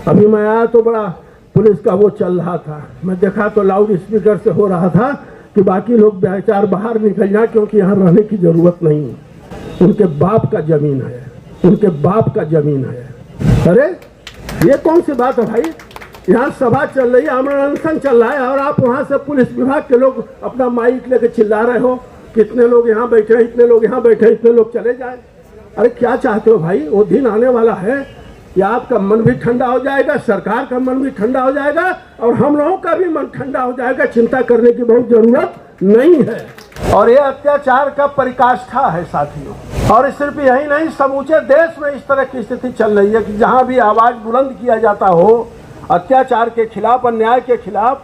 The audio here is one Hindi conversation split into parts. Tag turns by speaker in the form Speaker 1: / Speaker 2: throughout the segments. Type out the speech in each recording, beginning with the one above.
Speaker 1: अभी मैं आया तो बड़ा पुलिस का वो चल रहा था, मैं देखा तो लाउड स्पीकर से हो रहा था कि बाकी लोग बेचार बाहर निकल जाए क्योंकि यहाँ रहने की जरूरत नहीं है, उनके बाप का जमीन है, उनके बाप का जमीन है। अरे ये कौन सी बात है भाई? यहाँ सभा चल रही है, आमरण अनशन चल रहा है और आप वहाँ से पुलिस विभाग के लोग अपना माइक लेके चिल्ला रहे हो कितने लोग यहाँ बैठे हैं, इतने लोग यहाँ बैठे हैं, इतने लोग चले जाए। अरे क्या चाहते हो भाई? वो दिन आने वाला है कि आपका मन भी ठंडा हो जाएगा, सरकार का मन भी ठंडा हो जाएगा और हम लोगों का भी मन ठंडा हो जाएगा। चिंता करने की बहुत जरूरत नहीं है। और ये अत्याचार का पराकाष्ठा है साथियों। और सिर्फ यही नहीं, समूचे देश में इस तरह की स्थिति चल रही है कि जहाँ भी आवाज बुलंद किया जाता हो अत्याचार के खिलाफ, अन्याय के खिलाफ,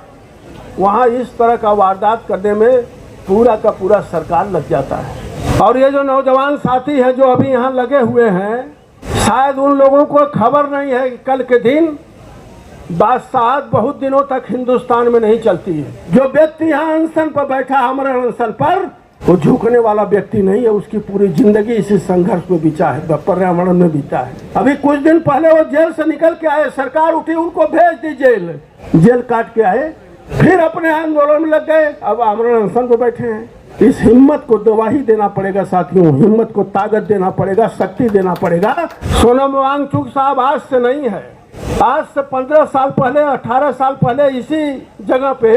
Speaker 1: वहाँ इस तरह का वारदात करने में पूरा का पूरा सरकार लग जाता है। और ये जो नौजवान साथी हैं जो अभी यहाँ लगे हुए हैं, शायद उन लोगों को खबर नहीं है कि कल के दिन बादशाहत बहुत दिनों तक हिंदुस्तान में नहीं चलती है। जो व्यक्ति यहाँ अनशन पर बैठा, हमारे अनशन पर, वो झुकने वाला व्यक्ति नहीं है। उसकी पूरी जिंदगी इसी संघर्ष में बीता है, पर्यावरण में बीता है। अभी कुछ दिन पहले वो जेल से निकल के आए, सरकार उठी उनको भेज दी जेल, जेल काट के आए, फिर अपने आंदोलन में लग गए, अब आमरण अनशन पर बैठे हैं। इस हिम्मत को गवाही देना पड़ेगा साथियों, हिम्मत को ताकत देना पड़ेगा, शक्ति देना पड़ेगा। सोनम वांगचुक साहब आज से नहीं है, आज से 15 साल पहले, 18 साल पहले इसी जगह पे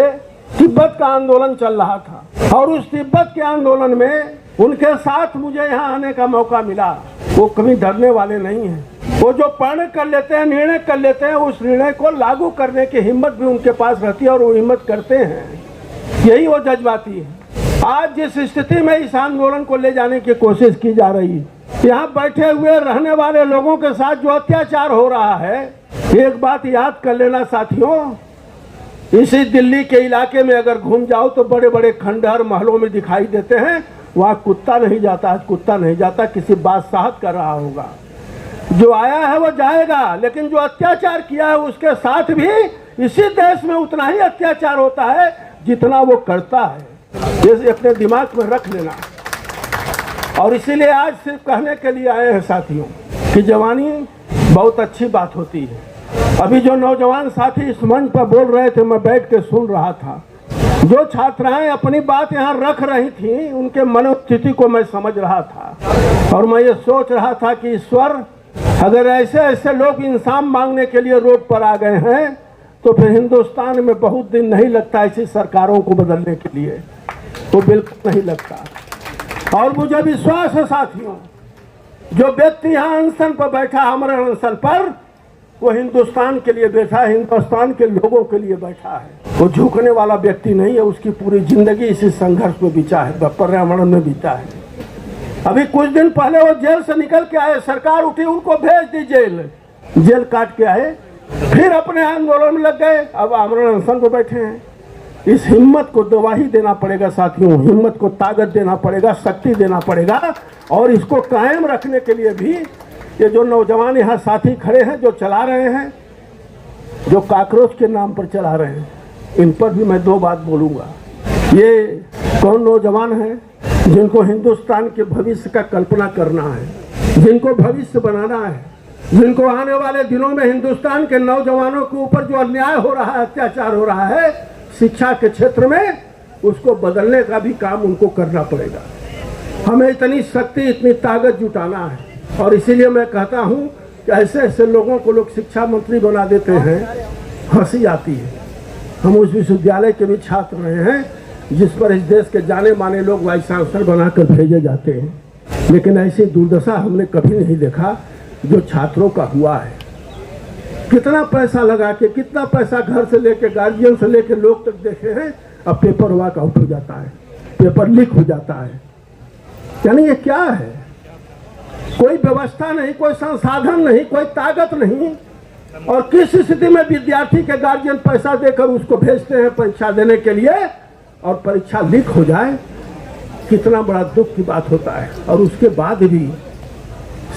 Speaker 1: तिब्बत का आंदोलन चल रहा था और उस तिब्बत के आंदोलन में उनके साथ मुझे यहाँ आने का मौका मिला। वो कभी डरने वाले नहीं हैं। वो जो प्रण कर लेते हैं, निर्णय कर लेते हैं, उस निर्णय को लागू करने की हिम्मत भी उनके पास रहती है और वो हिम्मत करते हैं। यही वो जज्बाती है। आज जिस स्थिति में इस आंदोलन को ले जाने की कोशिश की जा रही है, यहाँ बैठे हुए रहने वाले लोगों के साथ जो अत्याचार हो रहा है, एक बात याद कर लेना साथियों, इसी दिल्ली के इलाके में अगर घूम जाओ तो बड़े बड़े खंडहर महलों में दिखाई देते हैं, वहाँ कुत्ता नहीं जाता, आज कुत्ता नहीं जाता, किसी बादशाहत कर रहा होगा। जो आया है वो जाएगा, लेकिन जो अत्याचार किया है उसके साथ भी इसी देश में उतना ही अत्याचार होता है जितना वो करता है। ये अपने दिमाग में रख लेना। और इसीलिए आज सिर्फ कहने के लिए आए हैं साथियों कि जवानी बहुत अच्छी बात होती है। अभी जो नौजवान साथी इस मंच पर बोल रहे थे, मैं बैठ के सुन रहा था। जो छात्राएं अपनी बात यहाँ रख रही थी, उनके मनोस्थिति को मैं समझ रहा था और मैं ये सोच रहा था कि ईश्वर, अगर ऐसे ऐसे लोग इंसाफ मांगने के लिए रोड पर आ गए हैं तो फिर हिंदुस्तान में बहुत दिन नहीं लगता ऐसी सरकारों को बदलने के लिए, तो बिल्कुल नहीं लगता। और मुझे विश्वास है साथियों, जो व्यक्ति यहाँ अनशन पर बैठा, हमारे अनशन पर, वो हिंदुस्तान के लिए बैठा है, हिंदुस्तान के लोगों के लिए बैठा है। वो झुकने वाला व्यक्ति नहीं है। उसकी पूरी जिंदगी इसी संघर्ष में बीता है, पर्यावरण में बीता है। अभी कुछ दिन पहले वो जेल से निकल के आए, सरकार उठी उनको भेज दी जेल, जेल काट के आए, फिर अपने आंदोलन में लग गए, अब आमरण अनशन पर बैठे हैं। इस हिम्मत को गवाही देना पड़ेगा साथियों, हिम्मत को ताकत देना पड़ेगा, शक्ति देना पड़ेगा। और इसको कायम रखने के लिए भी ये जो नौजवान यहाँ साथी खड़े हैं, जो चला रहे हैं, जो काकरोच के नाम पर चला रहे हैं, इन पर भी मैं दो बात बोलूँगा। ये कौन नौजवान हैं जिनको हिंदुस्तान के भविष्य का कल्पना करना है, जिनको भविष्य बनाना है, जिनको आने वाले दिनों में हिंदुस्तान के नौजवानों के ऊपर जो अन्याय हो रहा है, अत्याचार हो रहा है शिक्षा के क्षेत्र में, उसको बदलने का भी काम उनको करना पड़ेगा। हमें इतनी शक्ति, इतनी ताकत जुटाना है। और इसीलिए मैं कहता हूँ कि ऐसे ऐसे लोगों को लोग शिक्षा मंत्री बना देते हैं, हंसी आती है। हम उस विश्वविद्यालय के भी छात्र रहे हैं जिस पर इस देश के जाने माने लोग वाइस चांसलर बनाकर भेजे जाते हैं, लेकिन ऐसी दुर्दशा हमने कभी नहीं देखा जो छात्रों का हुआ है। कितना पैसा लगा के, कितना पैसा घर से लेके, गार्जियन से लेके लोग तक देखे हैं, अब पेपर वर्क आउट हो जाता है, पेपर लीक हो जाता है। यानी ये क्या है? कोई व्यवस्था नहीं, कोई संसाधन नहीं, कोई ताकत नहीं। और किस स्थिति में विद्यार्थी के गार्जियन पैसा देकर उसको भेजते हैं परीक्षा देने के लिए, और परीक्षा लीक हो जाए, कितना बड़ा दुख की बात होता है। और उसके बाद भी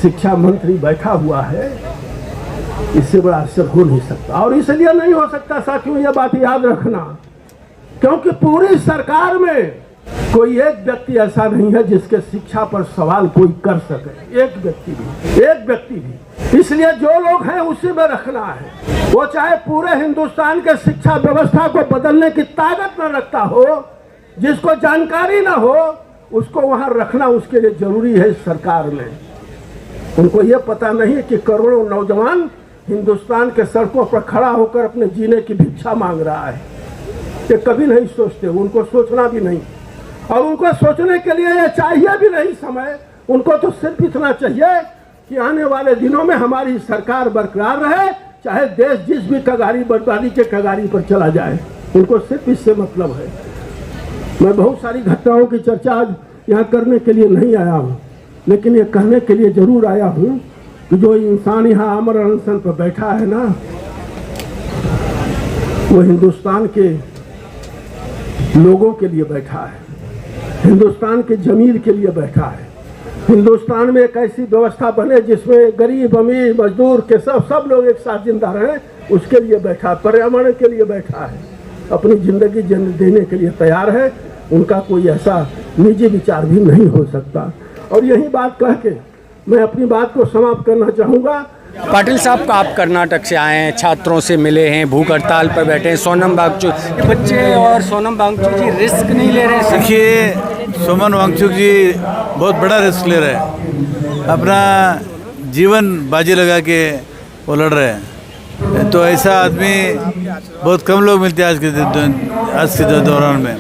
Speaker 1: शिक्षा मंत्री बैठा हुआ है, इससे बड़ा असर हो नहीं सकता। और इसलिए नहीं हो सकता साथियों, ये बात याद रखना, क्योंकि पूरी सरकार में कोई एक व्यक्ति ऐसा नहीं है जिसके शिक्षा पर सवाल कोई कर सके, एक व्यक्ति भी। इसलिए जो लोग हैं उसी में रखना है। वो चाहे पूरे हिंदुस्तान के शिक्षा व्यवस्था को बदलने की ताकत न रखता हो, जिसको जानकारी ना हो, उसको वहां रखना उसके लिए जरूरी है। सरकार में उनको ये पता नहीं है कि करोड़ों नौजवान हिंदुस्तान के सड़कों पर खड़ा होकर अपने जीने की भिक्षा मांग रहा है। ये कभी नहीं सोचते, उनको सोचना भी नहीं, और उनको सोचने के लिए ये चाहिए भी नहीं समय। उनको तो सिर्फ इतना चाहिए कि आने वाले दिनों में हमारी सरकार बरकरार रहे, चाहे देश जिस भी कगारी बर्बादी के कगारी पर चला जाए। उनको सिर्फ इससे मतलब है। मैं बहुत सारी घटनाओं की चर्चा आज यहाँ करने के लिए नहीं आया हूँ, लेकिन ये कहने के लिए जरूर आया हूँ कि जो इंसान यहाँ अमर अनशन पर बैठा है ना, वो हिंदुस्तान के लोगों के लिए बैठा है, हिंदुस्तान के जमीर के लिए बैठा है। हिंदुस्तान में एक ऐसी व्यवस्था बने जिसमें गरीब अमीर मजदूर के सब लोग एक साथ जिंदा रहें, उसके लिए बैठा है। पर्यावरण के लिए बैठा है, अपनी जिंदगी देने के लिए तैयार है। उनका कोई ऐसा निजी विचार भी नहीं हो सकता। और यही बात कह के मैं अपनी बात को समाप्त करना चाहूँगा।
Speaker 2: पाटिल साहब का आप कर्नाटक से आए हैं, छात्रों से मिले हैं, भूख हड़ताल पर बैठे हैं। सोनम वांगचुक, ये बच्चे और सोनम वांगचुक जी रिस्क नहीं ले रहे हैं?
Speaker 3: देखिए, सोनम वांगचुक जी बहुत बड़ा रिस्क ले रहे हैं, अपना जीवन बाजी लगा के वो लड़ रहे हैं। तो ऐसा आदमी बहुत कम लोग मिलते हैं आज के दौरान में।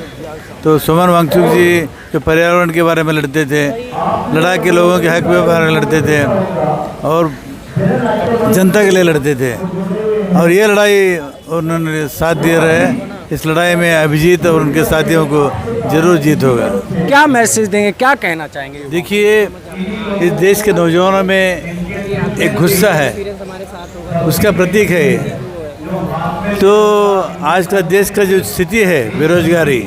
Speaker 3: तो सोनम वांगचुक जी जो पर्यावरण के बारे में लड़ते थे, लड़ाई के लोगों के हक के बारे में लड़ते थे और जनता के लिए लड़ते थे, और ये लड़ाई उन्होंने साथ दे रहे हैं। इस लड़ाई में अभिजीत और उनके साथियों को जरूर जीत होगा।
Speaker 2: क्या मैसेज देंगे, क्या कहना चाहेंगे?
Speaker 3: देखिए, इस देश के नौजवानों में एक गुस्सा है, उसका प्रतीक है ये। तो आज का देश का जो स्थिति है बेरोजगारी,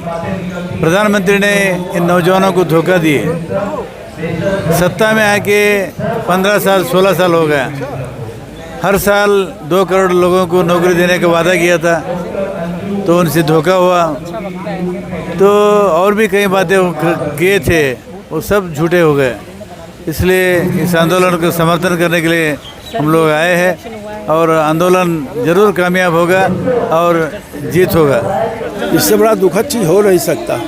Speaker 3: प्रधानमंत्री ने इन नौजवानों को धोखा दिए। सत्ता में आके 15 साल 16 साल हो गया, हर साल 2 करोड़ लोगों को नौकरी देने का वादा किया था, तो उनसे धोखा हुआ। तो और भी कई बातें किए थे, वो सब झूठे हो गए। इसलिए इस आंदोलन को समर्थन करने के लिए हम लोग आए हैं, और आंदोलन जरूर कामयाब होगा और जीत होगा।
Speaker 1: इससे बड़ा दुखद चीज़ हो नहीं सकता।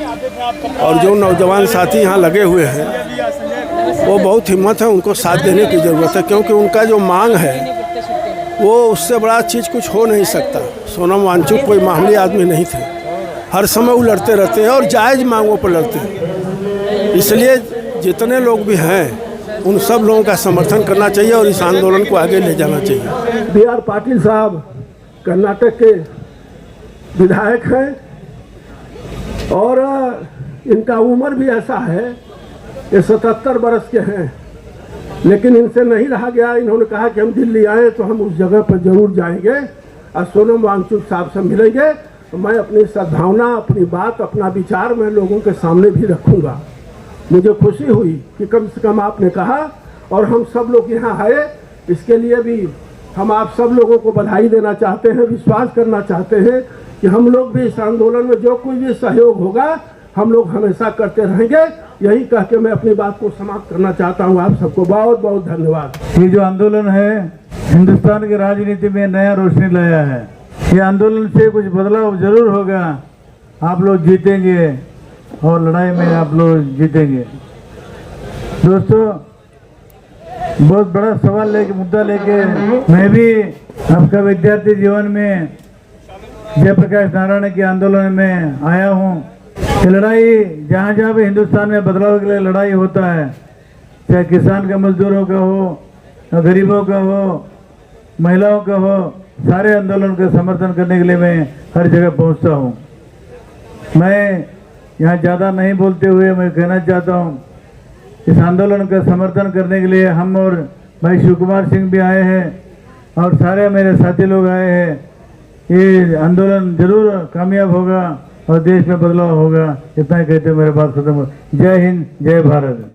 Speaker 1: और जो नौजवान साथी यहाँ लगे हुए हैं वो बहुत हिम्मत है, उनको साथ देने की ज़रूरत है, क्योंकि उनका जो मांग है वो उससे बड़ा चीज़ कुछ हो नहीं सकता। सोनम वांगचुक कोई मामूली आदमी नहीं थे, हर समय वो लड़ते रहते हैं और जायज़ मांगों पर लड़ते हैं। इसलिए जितने लोग भी हैं उन सब लोगों का समर्थन करना चाहिए और इस आंदोलन को आगे ले जाना चाहिए। B.R. पाटिल साहब कर्नाटक के विधायक हैं, और इनका उम्र भी ऐसा है, ये 77 बरस के हैं, लेकिन इनसे नहीं रहा गया। इन्होंने कहा कि हम दिल्ली आए तो हम उस जगह पर जरूर जाएंगे और सोनम वांगचुक साहब से मिलेंगे। तो मैं अपनी सद्भावना, अपनी बात, अपना विचार मैं लोगों के सामने भी रखूँगा। मुझे खुशी हुई कि कम से कम आपने कहा, और हम सब लोग यहाँ आए, इसके लिए भी हम आप सब लोगों को बधाई देना चाहते हैं, विश्वास करना चाहते हैं कि हम लोग भी इस आंदोलन में जो कोई भी सहयोग होगा हम लोग हमेशा करते रहेंगे। यही कह के मैं अपनी बात को समाप्त करना चाहता हूँ। आप सबको बहुत बहुत धन्यवाद।
Speaker 4: ये जो आंदोलन है हिंदुस्तान की राजनीति में नया रोशनी लाया है। ये आंदोलन से कुछ बदलाव जरूर होगा, आप लोग जीतेंगे और लड़ाई में आप लोग जीतेंगे। दोस्तों, बहुत बड़ा सवाल लेके, मुद्दा लेके मैं भी आपका विद्यार्थी जीवन में जयप्रकाश नारायण के आंदोलन में आया हूँ। ये लड़ाई जहाँ जहाँ भी हिंदुस्तान में बदलाव के लिए लड़ाई होता है, चाहे किसान का, मजदूरों का हो, गरीबों का हो, महिलाओं का हो, सारे आंदोलन का समर्थन करने के लिए मैं हर जगह पहुँचता हूँ। मैं यहाँ ज़्यादा नहीं बोलते हुए मैं कहना चाहता हूँ, इस आंदोलन का समर्थन करने के लिए हम और भाई शिव कुमार सिंह भी आए हैं और सारे मेरे साथी लोग आए हैं। ये आंदोलन जरूर कामयाब होगा और देश में बदलाव होगा। इतना ही कहते मेरे बात खत्म हो। जय हिंद, जय भारत।